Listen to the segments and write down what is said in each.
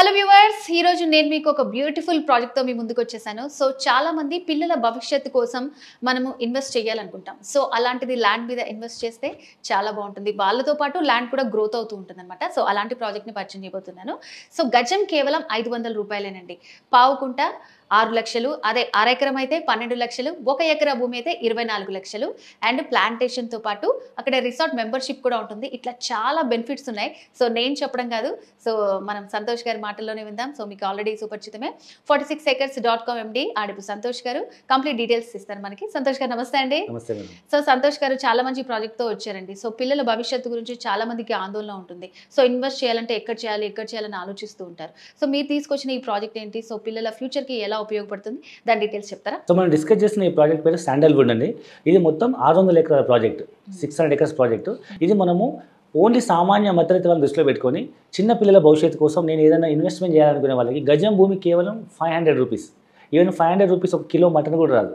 Hello viewers, ఈ రోజు నేను మీకు ఒక బ్యూటిఫుల్ ప్రాజెక్ట్ తో మీ ముందుకు వచ్చేసాను. సో చాలా మంది పిల్లల భవిష్యత్తు కోసం మనము ఇన్వెస్ట్ చేయాలనుకుంటాం. సో అలాంటిది ల్యాండ్ మీద ఇన్వెస్ట్ చేస్తే చాలా బాగుంటుంది. వాళ్ళతో పాటు ల్యాండ్ కూడా గ్రోత్ అవుతూ ఉంటుందన్నమాట. సో అలాంటి ప్రాజెక్ట్ ని పరిచయం చేయబోతున్నాను. సో గజం కేవలం 500 రూపాయలేనండి. పావుకుంట 6 లక్షలు, అదే అరెకరం అయితే 12 లక్షలు, 1 ఎకరా భూమి అయితే 24 లక్షలు. అండ్ ప్లాంటేషన్ తో పాటు అక్కడ రిసార్ట్ మెంబర్షిప్ కూడా ఉంటుంది. ఇట్లా చాలా బెనిఫిట్స్ ఉన్నాయి. సో నేను చెప్పడం కాదు, సో మనం సంతోష్ గారి మాటల్లోనే విందాం. సో మీకు ఆల్రెడీ సుపరిచితమే 46acres.com MD ఆడిపు సంతోష్ గారు కంప్లీట్ డీటెయిల్స్ ఇస్తారు మనకి. సంతోష్ గారు నమస్తే అండి. సో సంతోష్ గారు చాలా మంచి ప్రాజెక్ట్ తో వచ్చారండి. సో పిల్లల భవిష్యత్తు గురించి చాలా మందికి ఆందోళన ఉంటుంది. సో ఇన్వెస్ట్ చేయాలంటే ఎక్కడ చేయాలని ఆలోచిస్తూ ఉంటారు. సో మీరు తీసుకొచ్చిన ఈ ప్రాజెక్ట్ ఏంటి? సో పిల్లల ఫ్యూచర్ కి ఎలా ఉపయోగపడుతుంది, దాని డీటెయిల్స్ చెప్తారా? సో మనం డిస్కస్ చేసిన ఈ ప్రాజెక్ట్ పేరు శాండల్వుడ్ అండి. ఇది మొత్తం 600 ఎకరాల ప్రాజెక్ట్, 600 acres ప్రాజెక్టు. ఇది మనము ఓన్లీ సామాన్య మధ్యతరగతి వాళ్ళని దృష్టిలో పెట్టుకొని చిన్న పిల్లల భవిష్యత్తు కోసం నేను ఏదైనా ఇన్వెస్ట్మెంట్ చేయాలనుకునే వాళ్ళకి గజం భూమి కేవలం 500 రూపీస్. ఈవెన్ 500 రూపీస్ ఒక కిలో మటన్ కూడా రాదు.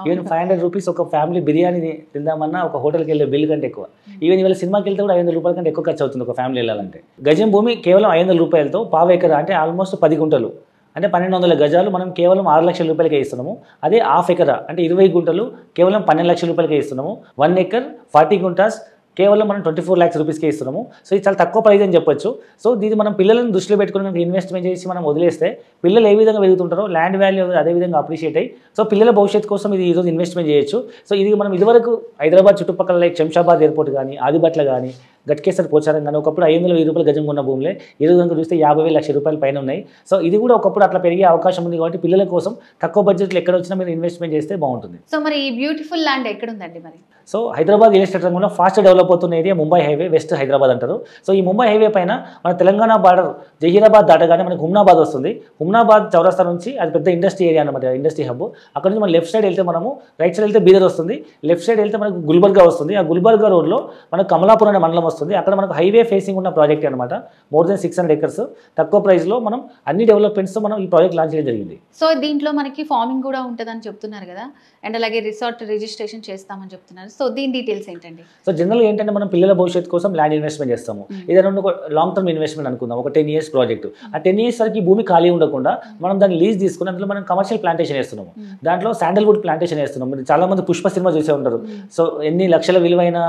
ఈవెన్ 500 రూపీస్ ఒక ఫ్యామిలీ బిర్యానీ తిందామన్నా ఒక హోటల్కి వెళ్ళే బిల్ కంటే ఎక్కువ. ఈవెన్ ఇవాళ సినిమాకి వెళ్తే కూడా 500 రూపాయల కంటే ఎక్కువ ఖర్చు అవుతుంది ఒక ఫ్యామిలీ వెళ్ళాలంటే. గజం భూమి కేవలం 500 రూపాయలతో పావు ఎకరా అంటే ఆల్మోస్ట్ 10 గుంటలు అంటే 1200 గజాలు మనం కేవలం 6 లక్షల రూపాయలకే ఇస్తున్నాము. అదే హాఫ్ ఎకరా అంటే 20 గుంటలు కేవలం 12 లక్షల రూపాయలకే ఇస్తున్నాము. 1 acre 40 గుంటాస్ కేవలం మనం 24 lakhs రూపీస్కే ఇస్తున్నాము. సో ఇది చాలా తక్కువ ప్రైజ్ అని చెప్పొచ్చు. సో దీన్ని మనం పిల్లలను దృష్టిలో పెట్టుకుని ఇన్వెస్ట్మెంట్ చేసి మనం వదిలేస్తే పిల్లలు ఏ విధంగా పెరుగుతుంటారో ల్యాండ్ వాల్యూ అదే విధంగా అప్రిషియేట్ అయ్యి సో పిల్లల భవిష్యత్తు కోసం ఇది ఈరోజు ఇన్వెస్ట్మెంట్ చేయొచ్చు. సో ఇది మనం ఇదివరకు హైదరాబాద్ చుట్టుపక్కల లైక్ శంషాబాద్ ఎయిర్పోర్ట్ కానీ, ఆదిబట్ల కానీ, గట్కేసర్ పోచారం కానీ ఒకప్పుడు 510 రూపాయలు గజం ఉన్న భూములే ఈరోజు కనుక చూస్తే 50,000 లక్షల రూపాయల పైన ఉన్నాయి. సో ఇది కూడా ఒకప్పుడు అట్లా పెరిగే అవకాశం ఉంది. కాబట్టి పిల్లల కోసం తక్కువ బడ్జెట్లో ఎక్కడ వచ్చినా మీరు ఇన్వెస్ట్మెంట్ చేస్తే బాగుంటుంది. సో మరి ఈ బ్యూటిఫుల్ ల్యాండ్ ఎక్కడ ఉందండి మరి? సో హైదరాబాద్ రియల్ ఎస్టేట్ రంగంలో ఫాస్ట్ డెవలప్ అవుతున్న area Mumbai highway, west Hyderabad అంటారు. సో ఈ ముంబై హైవే పైన మన తెలంగాణ బార్డర్ జహీరాబాద్ దాటగానే మనకి హుమ్నాబాద్ వస్తుంది. హుమ్నాబాద్ చౌరస్తా నుంచి అది పెద్ద ఇండస్ట్రీ ఏరియా అనమాట, ఇండస్ట్రీ హబ్. అక్కడ నుంచి మనం లెఫ్ట్ సైడ్ వెళ్తే మనము, రైట్ సైడ్ వెళ్తే బీదర్ వస్తుంది, లెఫ్ట్ సైడ్ వెళ్తే మనకు గుల్బర్గా వస్తుంది. ఆ గుల్బర్గా రోడ్లో మనకు కమలాపూర్ అనే మండలం వస్తుంది. అక్కడ మనకు హైవే ఫేసింగ్ ఉన్న ప్రాజెక్ట్ అనమాట. మోర్ దెన్ 600 acres తక్కువ ప్రైస్లో మనం అన్ని డెవలప్మెంట్స్తో మనం ఈ ప్రాజెక్ట్ లాంచ్ చేయడం జరిగింది. సో దీంట్లో మనకి ఫార్మింగ్ కూడా ఉంటుందని చెప్తున్నారు కదా, అండ్ అలాగే రిసార్ట్ రిజిస్ట్రేషన్ చేస్తామని చెప్తున్నారు. సో దీని డీటెయిల్స్ ఏంటండి? సో జనరల్గా ఏంటంటే మనం పిల్లల భవిష్యత్తు కోసం ల్యాండ్ ఇన్వెస్ట్మెంట్ చేస్తాము. ఏదైనా లాంగ్ టర్మ్ ఇన్వెస్ట్మెంట్ అనుకుందాం, ఒక 10 years ప్రాజెక్ట్. ఆ 10 years వరకు భూమి ఖాళీ ఉండకుండా మనం దాన్ని లీజ్ తీసుకుని అందులో మనం కమర్షియల్ ప్లాంటేషన్ వేస్తున్నాము. దాంట్లో శాండల్వుడ్ ప్లాంటేషన్ వేస్తున్నాము. చాలా మంది పుష్ప సినిమా చూసే ఉంటారు. సో ఎన్ని లక్షల విలువైన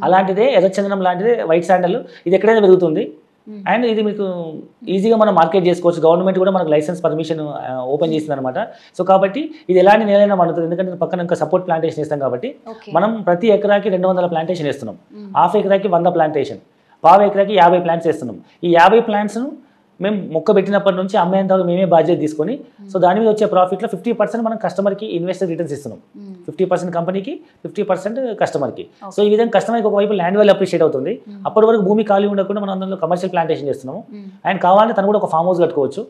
అలాంటిదే ఎర్రచందనం లాంటిదే వైట్ శాండల్. ఇది ఎక్కడైనా పెరుగుతుంది అండ్ ఇది మీకు ఈజీగా మనం మార్కెట్ చేసుకోవచ్చు. గవర్నమెంట్ కూడా మనకు లైసెన్స్ పర్మిషన్ ఓపెన్ చేసింది అనమాట. సో కాబట్టి ఇది ఎలాంటి నేలైనా పండుతుంది, ఎందుకంటే పక్కన ఇంకా సపోర్ట్ ప్లాంటేషన్ ఇస్తాం కాబట్టి మనం ప్రతి ఎకరాకి 200 ప్లాంటేషన్ వేస్తున్నాం. హాఫ్ ఎకరాకి 100 ప్లాంటేషన్, పావు ఎకరాకి 50 ప్లాంట్స్ వేస్తున్నాం. ఈ 50 ప్లాంట్స్ను మేము మొక్క పెట్టినప్పటి నుంచి అమ్మేంత వరకు మేమే బాధ్యత తీసుకొని సో దాని మీద వచ్చే ప్రాఫిట్లో 50% మనం కస్టమర్కి ఇన్వెస్టర్ రిటర్న్స్ ఇస్తున్నాం. 50% కంపెనీకి, 50% కస్టమర్కి. సో ఈ విధంగా కస్టమర్కి ఒకవైపు ల్యాండ్ వాల్యూ అప్రిషియేట్ అవుతుంది. అప్పటి వరకు భూమి ఖాళీ ఉండకుండా మనం అందులో కమర్షియల్ ప్లాంటేషన్ చేస్తున్నాము. అండ్ కావాలంటే తను కూడా ఒక ఫామ్ హౌస్ కట్టుకోవచ్చు,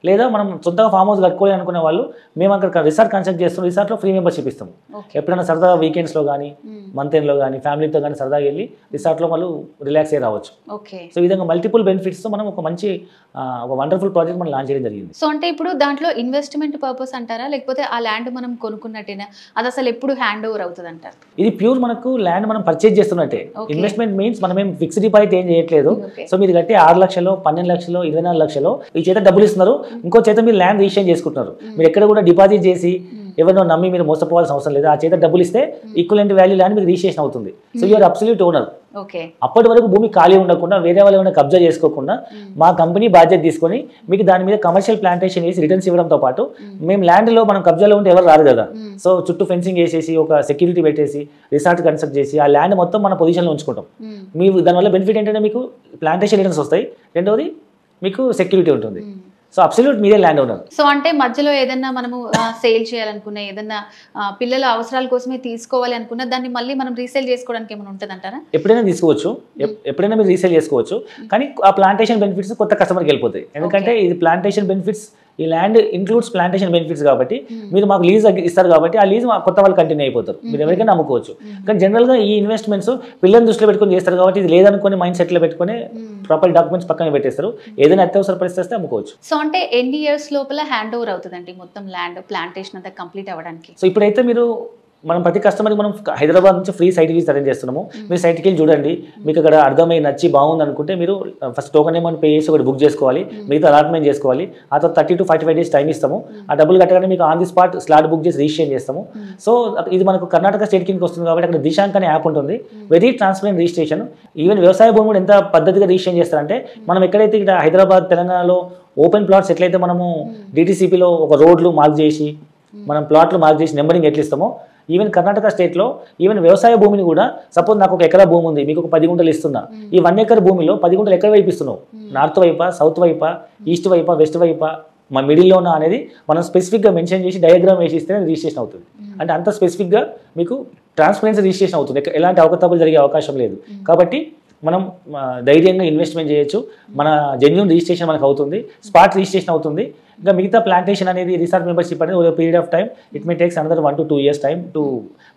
లేదా మనం సొంతంగా ఫామ్ హౌస్ కట్టుకోవాలి అనుకునే వాళ్ళు మేము అక్కడ రిసార్ట్ కన్స్ట్రక్ట్ చేస్తున్నాం. రిసార్ట్లో ఫ్రీ మెంబర్షిప్ ఇస్తాము. ఎప్పుడైనా సరదాగా వీకెండ్స్లో కానీ, మంత్ ఎండ్లో కానీ, ఫ్యామిలీతో కానీ సరదాగా వెళ్ళి రిసార్ట్లో వాళ్ళు రిలాక్స్ అయ్యి రావచ్చు. సో ఈ విధంగా మల్టిపుల్ బెనిఫిట్స్తో మనం ఒక మంచి ఒక వండర్ఫుల్ ప్రాజెక్ట్ మనం లాంచ్ చేయడం జరిగింది. సో అంటే ఇప్పుడు దాంట్లో ఇన్వెస్ట్మెంట్ పర్పస్ అంటారా, లేకపోతే ఆ ల్యాండ్ మనం కొనుక్కున్నట్టేనా? అది అసలు ఎప్పుడు హ్యాండ్ ఓవర్ అవుతుంది అంటారు? ఇది ప్యూర్ మనకు ల్యాండ్ మనం పర్చేజ్ చేస్తున్నట్టే. ఇన్వెస్ట్మెంట్ మీన్స్ మనం ఏం ఫిక్స్డ్ డిపాజిట్ ఏం చేయట్లేదు. సో మీరు కట్టి 6 లక్షలు, 12 లక్షలు, 24 లక్షలు ఈ చేత డబ్బులు ఇస్తున్నారు, ఇంకో చేత మీరు ల్యాండ్ రిజిస్ట్రేషన్ చేసుకుంటున్నారు. మీరు ఎక్కడ కూడా డిపాజిట్ చేసి ఎవరినో నమ్మి మీరు మోసపోవాల్సిన అవసరం లేదు. ఆ చేత డబ్బులు ఇస్తే ఈక్వలెంట్ వాల్యూ ల్యాండ్ మీకు రిజిస్ట్రేషన్ అవుతుంది. So you are absolute owner. అప్పటి వరకు భూమి ఖాళీ ఉండకుండా, వేరే వాళ్ళు ఏమైనా కబ్జా చేసుకోకుండా మా కంపెనీ బాధ్యత తీసుకొని మీకు దాని మీద కమర్షియల్ ప్లాంటేషన్ వేసి రిటర్న్స్ ఇవ్వడంతో పాటు మేము ల్యాండ్లో మనం కబ్జాలో ఉంటే ఎవరు రారు కదా. సో చుట్టూ ఫెన్సింగ్ వేసేసి ఒక సెక్యూరిటీ పెట్టేసి రిసార్ట్ కన్స్ట్రక్ట్ చేసి ఆ ల్యాండ్ మొత్తం మన పొజిషన్లో ఉంచుకుంటాం. మీకు దానివల్ల బెనిఫిట్ ఏంటంటే మీకు ప్లాంటేషన్ రిటర్న్స్ వస్తాయి, రెండవది మీకు సెక్యూరిటీ ఉంటుంది. సో అబ్సల్యూట్ మీరే ల్యాండ్ ఓనర్. సో అంటే మధ్యలో ఏదన్నా మనము సేల్ చేయాలనుకున్నా, ఏదన్నా పిల్లల అవసరాల కోసమే తీసుకోవాలి అనుకున్నా దాన్ని మళ్ళీ మనం రీసేల్ చేసుకోవడానికి ఏమైనా ఉంటుంది అంటారా? ఎప్పుడైనా తీసుకోవచ్చు, ఎప్పుడైనా మీరు రీసేల్ చేసుకోవచ్చు. కానీ ఆ ప్లాంటేషన్ బెనిఫిట్స్ కొత్త కస్టమర్కి వెళ్ళిపోతాయి. ఎందుకంటే ఇది ప్లాంటేషన్ బెనిఫిట్స్, ఈ ల్యాండ్ ఇంక్లూడ్స్ ప్లాంటేషన్ బెనిఫిట్స్ కాబట్టి మీరు మాకు లీజ్ ఇస్తారు కాబట్టి ఆ లీజ్ కొత్త వాళ్ళు కంటిన్యూ అయిపోతారు, మీరు ఎవరికైనా అమ్ముకోవచ్చు. కానీ జనరల్గా ఈ ఇన్వెస్ట్మెంట్స్ పిల్లల్ని దృష్టిలో పెట్టుకొని చేస్తారు కాబట్టి ఇది లేదనుకుని మైండ్ సెట్లో పెట్టుకొని ప్రాపర్ డాక్యుమెంట్స్ పక్కన పెట్టేస్తారు. ఏదైనా అత్యవసర పరిస్థితి వస్తే అమ్ముకోవచ్చు. సో అంటే ఎన్ని ఇయర్స్ లోపల హ్యాండ్ ఓవర్ అవుతుందండి మొత్తం ల్యాండ్ ప్లాంటేషన్ అంతా కంప్లీట్ అవ్వడానికి? సో ఇప్పుడైతే మీరు మనం ప్రతి కస్టమర్కి మనం హైదరాబాద్ నుంచి ఫ్రీ సైట్ విజిట్ అరేంజ్ చేస్తున్నాము. మీరు సైట్కి వెళ్ళి చూడండి, మీకు అక్కడ అర్థమై నచ్చి బాగుంది అనుకుంటే మీరు ఫస్ట్ టోకెన్ అమౌంట్ పే చేసి ఒకటి బుక్ చేసుకోవాలి, మిగతా అలాట్మెంట్ చేసుకోవాలి. ఆ తర్వాత 30 to 45 days టైం ఇస్తాము. ఆ డబ్బులు కట్టగానే మీకు on the spot slot book చేసి రిజిస్ట్రేషన్ చేస్తాము. సో ఇది మనకు కర్ణాటక స్టేట్ కిందకి వస్తుంది కాబట్టి అక్కడ దిశాంక్ అనే యాప్ ఉంటుంది, వెరీ ట్రాన్స్పరెంట్ రిజిస్ట్రేషన్. ఈవెన్ వ్యవసాయ భూమి కూడా ఎంత పద్ధతిగా రిజిస్ట్రేషన్ చేస్తారంటే, మనం ఎక్కడైతే ఇక్కడ హైదరాబాద్ తెలంగాణలో ఓపెన్ ప్లాట్స్ ఎట్లయితే మనము డిటిసిపిలో ఒక రోడ్లు మార్క్ చేసి మనం ప్లాట్లు మార్క్ చేసి నెంబరింగ్ ఎట్లా ఇస్తామో, ఈవెన్ కర్ణాటక స్టేట్లో ఈవెన్ వ్యవసాయ భూమిని కూడా సపోజ్ నాకు 1 ఎకరా భూమి ఉంది, మీకు ఒక 10 గుంటలు ఇస్తున్నా. ఈ 1 ఎకర్ భూమిలో 10 గుంటలు ఎక్కడ వైపు ఇస్తున్నావు, నార్త్ వైపా, సౌత్ వైపా, ఈస్ట్ వైపా, వెస్ట్ వైపా, మా మిడిల్లో ఉన్న అనేది మనం స్పెసిఫిక్గా మెన్షన్ చేసి డయాగ్రామ్ వేసి ఇస్తేనే రిజిస్ట్రేషన్ అవుతుంది. అంటే అంత స్పెసిఫిక్గా మీకు ట్రాన్స్పరెన్సీ రిజిస్ట్రేషన్ అవుతుంది, ఎలాంటి అవకతవకలు జరిగే అవకాశం లేదు. కాబట్టి మనం ధైర్యంగా ఇన్వెస్ట్మెంట్ చేయొచ్చు, మన జెన్యూన్ రిజిస్ట్రేషన్ మనకు అవుతుంది, స్పాట్ రిజిస్ట్రేషన్ అవుతుంది. ఇంకా మిగతా ప్లాంటేషన్ అనేది రిసార్ట్ మెంబర్షిప్ అనేది ఒక period of time, it may takes another 1 to 2 years time to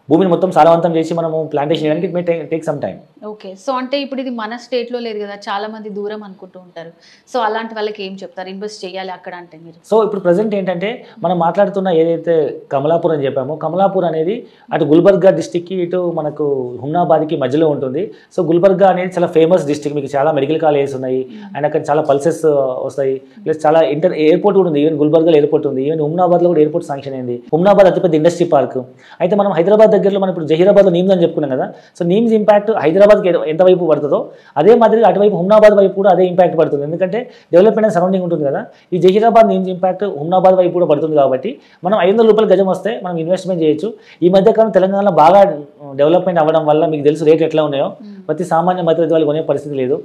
భూమిని మొత్తం సారవంతం చేసి మనము ప్లాంటేషన్ చేయడానికి it may take some time. Okay, so అంటే ఇప్పుడు ఇది మన స్టేట్లో లేదు కదా, చాలా మంది దూరం అనుకుంటూ ఉంటారు. సో అలాంటి వాళ్ళకి ఏం చెప్తారు, ఇన్వెస్ట్ చేయాలి అక్కడ అంటే మీరు? సో ఇప్పుడు ప్రజెంట్ ఏంటంటే మనం మాట్లాడుతున్న ఏదైతే కమలాపూర్ అని చెప్పామో, కమలాపూర్ అనేది అటు గుల్బర్గా డిస్టిక్కి ఇటు మనకు హుమ్నాబాద్కి మధ్యలో ఉంటుంది. సో గుల్బర్గా అనేది చాలా ఫేమస్ డిస్టిక్, మీకు చాలా మెడికల్ కాలేజెస్ ఉన్నాయి అండ్ అక్కడ చాలా పల్సెస్ వస్తాయి, ప్లస్ చాలా ఎయిర్పోర్ట్ కూడా ఉంది. ఈవెన్ గుల్బర్గా ఎయిర్పోర్ట్ ఉంది, ఈవెన్ హుమ్నాబాద్లో కూడా ఎయిర్పోర్ట్ శాంక్షన్ అయింది. హుమ్నాబాద్ అతిపెద్ద ఇండస్ట్రీ పార్క్. అయితే మనం హైదరాబాద్ దగ్గరలో మనం ఇప్పుడు జహీరాబాద్లో నీమ్స్ అని చెప్పుకున్నాం కదా. సో నీమ్స్ ఇంపాక్ట్ హైదరాబాద్కి ఎంత వైపు పడుతుందో అదే మాదిరిగా అటువైపు హుమ్నాబాద్ వైపు కూడా అదే ఇంపాక్ట్ పడుతుంది, ఎందుకంటే డెవలప్మెంట్ అండ్ సరౌండింగ్ ఉంటుంది కదా. ఈ జహీరాబాద్ నీమ్స్ ఇంపాక్ట్ హుమ్నాబాద్ వైపు కూడా పడుతుంది కాబట్టి మనం 500 రూపాయలు గజం వస్తే మనం ఇన్వెస్ట్మెంట్ చేయొచ్చు. ఈ మధ్యకాలం తెలంగాణలో బాగా డెవలప్మెంట్ అవ్వడం వల్ల మీకు తెలుసు రేట్లు ఎట్లా ఉన్నాయో, ప్రతి సామాన్య మధ్యతరగతి వాళ్ళు కొనే పరిస్థితి లేదు.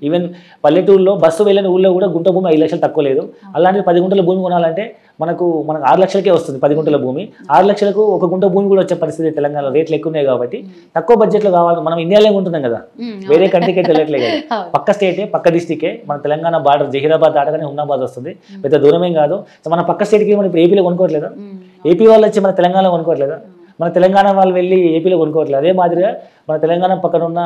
ఈవెన్ పల్లెటూరులో బస్సు వెళ్ళిన ఊళ్ళో కూడా గుంట భూమి 5 లక్షలు తక్కువ లేదు. అలాంటి 10 గుంటల భూమి కొనాలంటే మనకు 6 లక్షలకే వస్తుంది 10 గుంటల భూమి. 6 లక్షలకు 1 గుంట భూమి కూడా వచ్చే పరిస్థితి తెలంగాణలో, రేట్లు ఎక్కువ ఉన్నాయి కాబట్టి తక్కువ బడ్జెట్లో కావాలి. మనం ఇండియాలో ఉంటున్నాం కదా, వేరే కంట్రీకి వెళ్ళట్లే కదా, పక్క స్టేటే పక్క డిస్టికే. మన తెలంగాణ బార్డర్ జహీరాబాద్ దాటగానే హుమ్నాబాద్ వస్తుంది, పెద్ద దూరమేం కాదు. సో మన పక్క స్టేట్కి మనం ఇప్పుడు ఏపీలో కొనుక్కోవట్లేదా, ఏపీ వాళ్ళు వచ్చి మన తెలంగాణలో కొనుక్కోవట్లేదా, మన తెలంగాణ వాళ్ళు వెళ్ళి ఏపీలో కొనుక్కోవట్లేదు. అదే మాదిరిగా మన తెలంగాణ పక్కన ఉన్న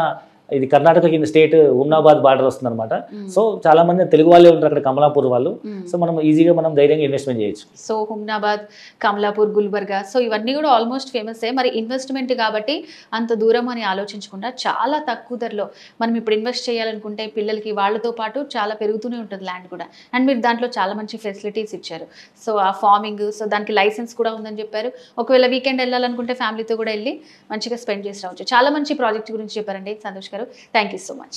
ఇది కర్ణాటక కింద స్టేట్ హుమ్నాబాద్ బార్డర్ వస్తుంది అనమాట. సో చాలా మంది తెలుగు వాళ్ళే ఉంటారు అక్కడ, కమలాపూర్ వాళ్ళు. సో మనం ఈజీగా మనం ధైర్యంగా ఇన్వెస్ట్మెంట్ చేయొచ్చు. సో హుమ్నాబాద్, కమలాపూర్, గుల్బర్గా, సో ఇవన్నీ కూడా ఆల్మోస్ట్ ఫేమసే. మరి ఇన్వెస్ట్మెంట్ కాబట్టి అంత దూరం అని ఆలోచించకుండా చాలా తక్కువ ధరలో మనం ఇప్పుడు ఇన్వెస్ట్ చేయాలనుకుంటే పిల్లలకి వాళ్ళతో పాటు చాలా పెరుగుతూనే ఉంటుంది ల్యాండ్ కూడా. అండ్ మీరు దాంట్లో చాలా మంచి ఫెసిలిటీస్ ఇచ్చారు. సో ఆ ఫార్మింగ్, సో దానికి లైసెన్స్ కూడా ఉందని చెప్పారు. ఒకవేళ వీకెండ్ వెళ్ళాలనుకుంటే ఫ్యామిలీతో కూడా వెళ్ళి మంచిగా స్పెండ్ చేసి రావచ్చు. చాలా మంచి ప్రాజెక్ట్ గురించి చెప్పారండి సంతోష్ గారు, thank you so much.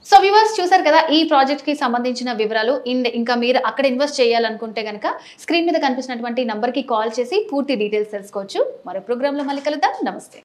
So viewers చూసారు కదా ఈ ప్రాజెక్ట్ కి సంబంధించిన వివరాలు. ఇంకా మీరు అక్కడ ఇన్వెస్ట్ చేయాలనుకుంటే కనుక స్క్రీన్ మీద కనిపిస్తున్నటువంటి నంబర్ కి కాల్ చేసి పూర్తి డీటెయిల్స్ తెలుసుకోవచ్చు. మరో ప్రోగ్రామ్ లో మళ్ళీ కలుద్దాం. నమస్తే.